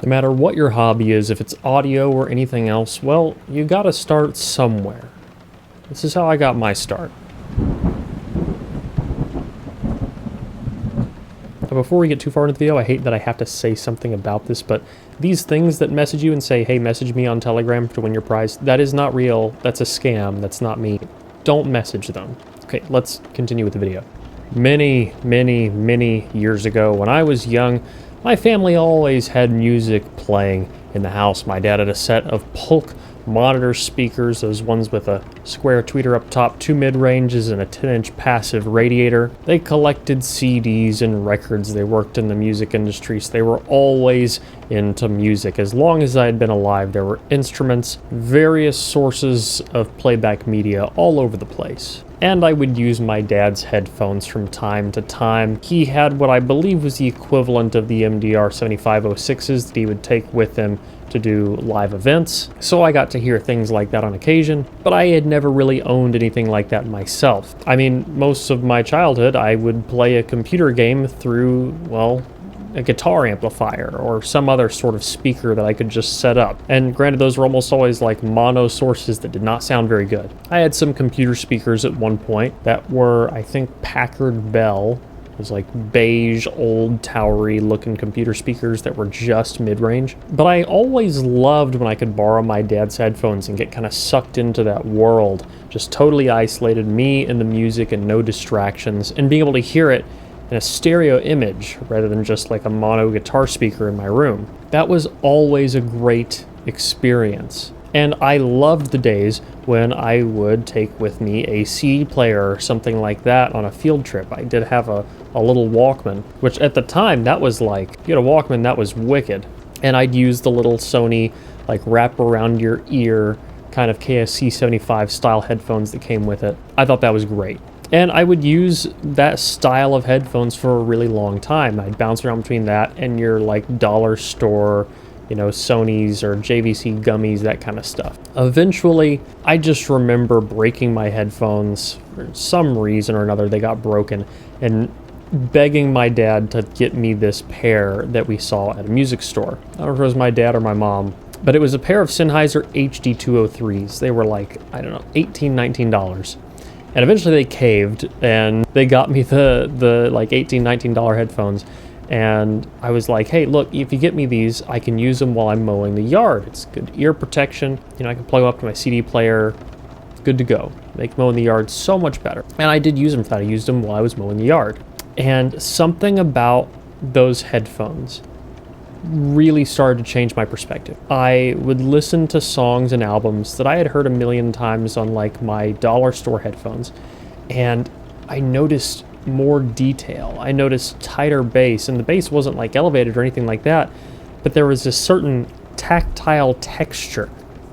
No matter what your hobby is, if it's audio or anything else, well, you gotta start somewhere. This is how I got my start. But before we get too far into the video, I hate that I have to say something about this, but these things that message you and say, hey, message me on Telegram to win your prize, that is not real. That's a scam. That's not me. Don't message them. Okay, let's continue with the video. Many years ago, when I was young, my family always had music playing in the house. My dad had a set of Polk monitor speakers, those ones with a square tweeter up top, 2 mid-ranges, and a 10-inch passive radiator. They collected CDs and records. They worked in the music industry, so they were always into music. As long as I had been alive, there were instruments, various sources of playback media all over the place. And I would use my dad's headphones from time to time. He had what I believe was the equivalent of the MDR 7506s that he would take with him to do live events, so I got to hear things like that on occasion, but I had never really owned anything like that myself. I mean, most of my childhood, I would play a computer game through, well, a guitar amplifier or some other sort of speaker that I could just set up. And granted, those were almost always like mono sources that did not sound very good. I had some computer speakers at one point that were, I think, Packard Bell. It was like beige, old, towery looking computer speakers that were just mid-range. But I always loved when I could borrow my dad's headphones and get kind of sucked into that world, just totally isolated, me and the music and no distractions, and being able to hear it in a stereo image rather than just like a mono guitar speaker in my room. That was always a great experience. And I loved the days when I would take with me a CD player or something like that on a field trip. I did have a little Walkman, which at the time, that was like, if you had a Walkman, that was wicked. And I'd use the little Sony, like, wrap around your ear kind of KSC 75 style headphones that came with it. I thought that was great. And I would use that style of headphones for a really long time. I'd bounce around between that and your, like, dollar store, you know, Sony's or JVC gummies, that kind of stuff. Eventually, I just remember breaking my headphones for some reason or another. They got broken, and begging my dad to get me this pair that we saw at a music store. I don't know if it was my dad or my mom, but it was a pair of Sennheiser HD203s. They were like, I don't know, $18, $19. And eventually they caved, and they got me the like $18, $19 headphones. And I was like, hey, look, if you get me these, I can use them while I'm mowing the yard. It's good ear protection. You know, I can plug them up to my CD player. It's good to go. Make mowing the yard so much better. And I did use them for that. I used them while I was mowing the yard. And something about those headphones really started to change my perspective. I would listen to songs and albums that I had heard a million times on like my dollar store headphones. And I noticed more detail. I noticed tighter bass, and the bass wasn't like elevated or anything like that, but there was a certain tactile texture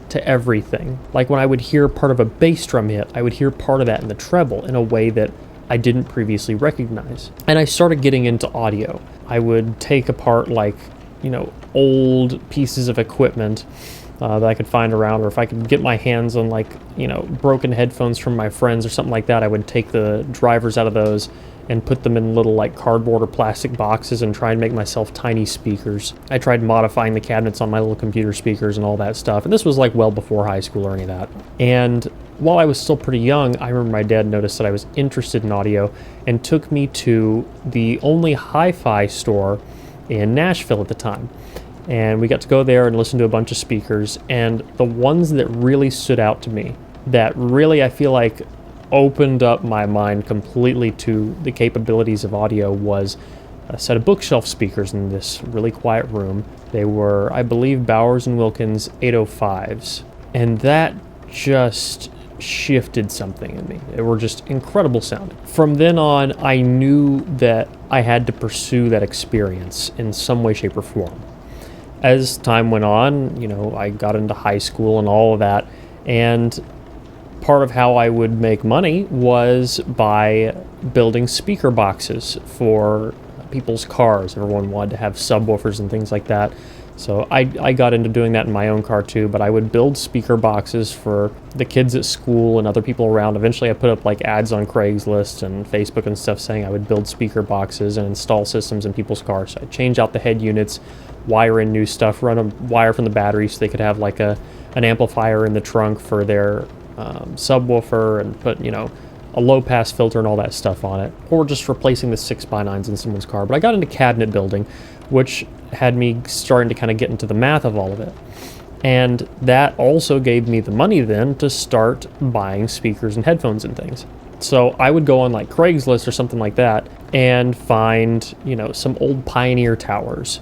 to everything. Like when I would hear part of a bass drum hit, I would hear part of that in the treble in a way that I didn't previously recognize. And I started getting into audio. I would take apart like, you know, old pieces of equipment that I could find around, or if I could get my hands on like, you know, broken headphones from my friends or something like that, I would take the drivers out of those and put them in little like cardboard or plastic boxes and try and make myself tiny speakers. I tried modifying the cabinets on my little computer speakers and all that stuff. And this was like well before high school or any of that. And while I was still pretty young, I remember my dad noticed that I was interested in audio and took me to the only hi-fi store in Nashville at the time. And we got to go there and listen to a bunch of speakers, and the ones that really stood out to me, that really I feel like opened up my mind completely to the capabilities of audio, was a set of bookshelf speakers in this really quiet room. They were, I believe, Bowers & Wilkins 805s, and that just shifted something in me. They were just incredible sounding. From then on, I knew that I had to pursue that experience in some way, shape, or form. As time went on, you know, I got into high school and all of that, and part of how I would make money was by building speaker boxes for people's cars. Everyone wanted to have subwoofers and things like that. So I got into doing that in my own car too, but I would build speaker boxes for the kids at school and other people around. Eventually I put up like ads on Craigslist and Facebook and stuff saying I would build speaker boxes and install systems in people's cars. So I'd change out the head units, wire in new stuff, run a wire from the battery so they could have like an amplifier in the trunk for their subwoofer, and put, you know, a low pass filter and all that stuff on it, or just replacing the 6x9s in someone's car. But I got into cabinet building, which had me starting to kind of get into the math of all of it. And that also gave me the money then to start buying speakers and headphones and things. So I would go on like Craigslist or something like that and find, you know, some old Pioneer towers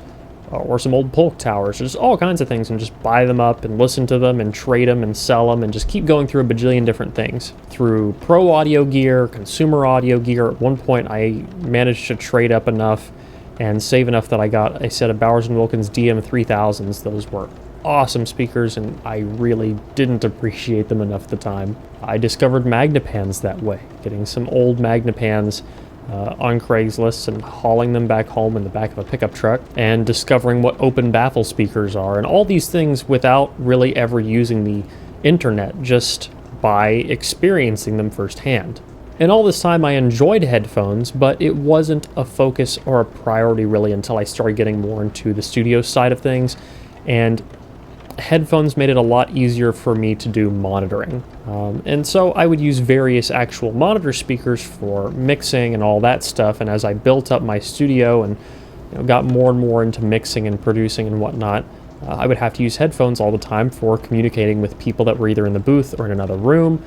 or some old Polk towers, just all kinds of things, and just buy them up and listen to them and trade them and sell them, and just keep going through a bajillion different things. Through pro audio gear, consumer audio gear. At one point I managed to trade up enough and save enough that I got a set of Bowers & Wilkins DM3000s. Those were awesome speakers, and I really didn't appreciate them enough at the time. I discovered Magnepans that way, getting some old Magnepans on Craigslist and hauling them back home in the back of a pickup truck, and discovering what open baffle speakers are, and all these things without really ever using the internet, just by experiencing them firsthand. And all this time I enjoyed headphones, but it wasn't a focus or a priority really until I started getting more into the studio side of things, and headphones made it a lot easier for me to do monitoring. And so I would use various actual monitor speakers for mixing and all that stuff, and as I built up my studio and, you know, got more and more into mixing and producing and whatnot, I would have to use headphones all the time for communicating with people that were either in the booth or in another room,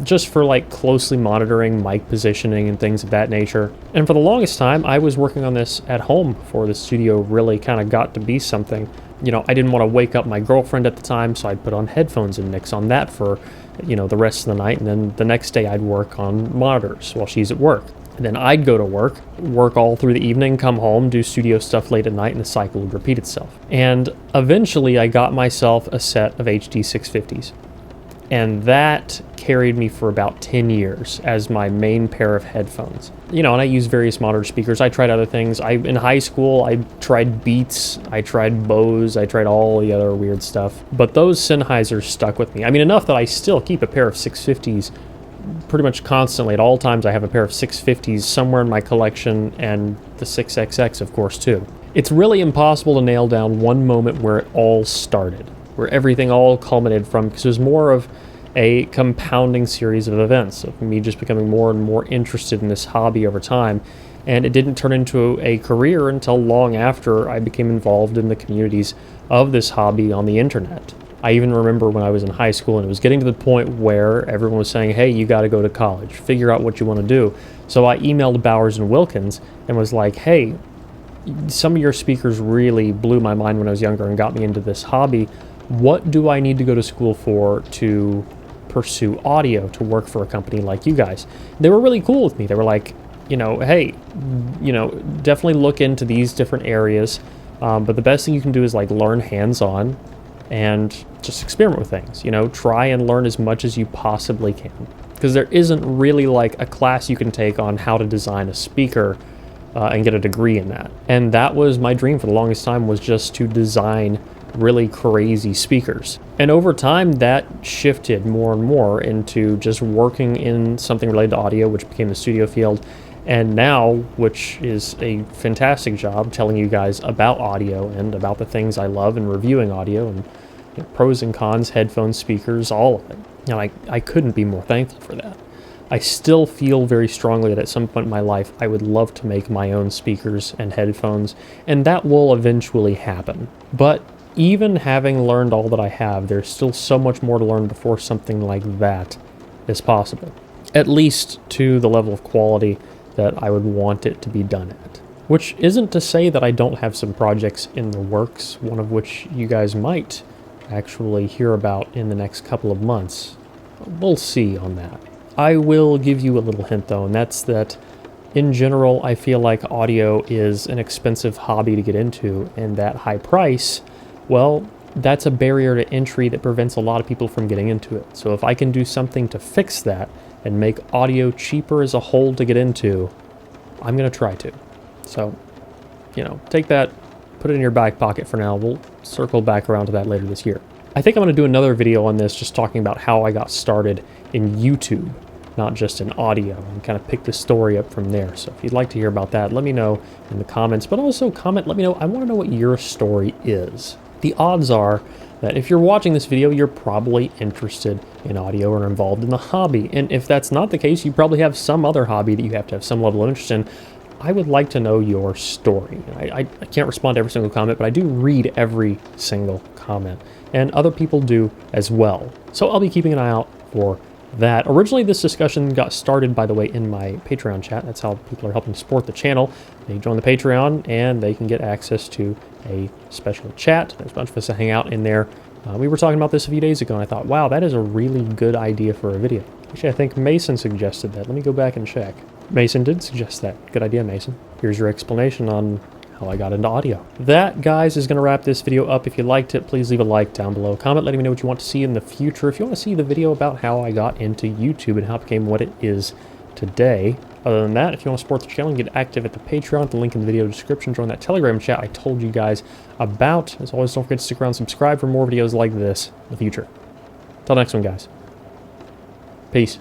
just for like closely monitoring mic positioning and things of that nature. And for the longest time I was working on this at home before the studio really kind of got to be something. You know, I didn't want to wake up my girlfriend at the time, so I'd put on headphones and mix on that for, you know, the rest of the night, and then the next day I'd work on monitors while she's at work. And then I'd go to work all through the evening, come home, do studio stuff late at night, and the cycle would repeat itself. And eventually I got myself a set of HD 650s. And that carried me for about 10 years as my main pair of headphones. You know, and I used various monitor speakers. I tried other things. In high school, I tried Beats, I tried Bose, I tried all the other weird stuff. But those Sennheisers stuck with me. I mean, enough that I still keep a pair of 650s pretty much constantly. At all times, I have a pair of 650s somewhere in my collection, and the 6XX, of course, too. It's really impossible to nail down one moment where it all started, where everything all culminated from, because it was more of a compounding series of events of me just becoming more and more interested in this hobby over time. And it didn't turn into a career until long after I became involved in the communities of this hobby on the internet. I even remember when I was in high school and it was getting to the point where everyone was saying, hey, you got to go to college, figure out what you want to do. So I emailed Bowers & Wilkins and was like, hey, some of your speakers really blew my mind when I was younger and got me into this hobby. What do I need to go to school for to pursue audio, to work for a company like you guys? They were really cool with me. They were like, you know, hey, you know, definitely look into these different areas, but the best thing you can do is like learn hands-on and just experiment with things. You know, try and learn as much as you possibly can, because there isn't really like a class you can take on how to design a speaker and get a degree in that. And that was my dream for the longest time, was just to design really crazy speakers. And over time that shifted more and more into just working in something related to audio, which became the studio field, and now, which is a fantastic job, telling you guys about audio and about the things I love and reviewing audio and, you know, pros and cons, headphones, speakers, all of it. And I couldn't be more thankful for that. I still feel very strongly that at some point in my life I would love to make my own speakers and headphones, and that will eventually happen. But even having learned all that I have, there's still so much more to learn before something like that is possible. At least to the level of quality that I would want it to be done at. Which isn't to say that I don't have some projects in the works, one of which you guys might actually hear about in the next couple of months. We'll see on that. I will give you a little hint though, and that's that in general I feel like audio is an expensive hobby to get into, and that high price, well, that's a barrier to entry that prevents a lot of people from getting into it. So if I can do something to fix that and make audio cheaper as a whole to get into, I'm going to try to. So, you know, take that, put it in your back pocket for now. We'll circle back around to that later this year. I think I'm going to do another video on this, just talking about how I got started in YouTube. not just in audio, and kind of pick the story up from there. So if you'd like to hear about that, let me know in the comments, but also comment, let me know, I want to know what your story is. The odds are that if you're watching this video, you're probably interested in audio or involved in the hobby. And if that's not the case, you probably have some other hobby that you have to have some level of interest in. I would like to know your story. I can't respond to every single comment, but I do read every single comment, and other people do as well. So I'll be keeping an eye out for that. Originally, this discussion got started, by the way, in my Patreon chat. That's how people are helping support the channel. They join the Patreon, and they can get access to a special chat. There's a bunch of us that hang out in there. We were talking about this a few days ago, and I thought, wow, that is a really good idea for a video. Actually, I think Mason suggested that. Let me go back and check. Mason did suggest that. Good idea, Mason. Here's your explanation on how I got into audio. That, guys, is going to wrap this video up. If you liked it, please leave a like down below. Comment letting me know what you want to see in the future. If you want to see the video about how I got into YouTube and how it became what it is today. Other than that, if you want to support the channel and get active at the Patreon, the link in the video description, join that Telegram chat I told you guys about. As always, don't forget to stick around and subscribe for more videos like this in the future. Till next one, guys. Peace.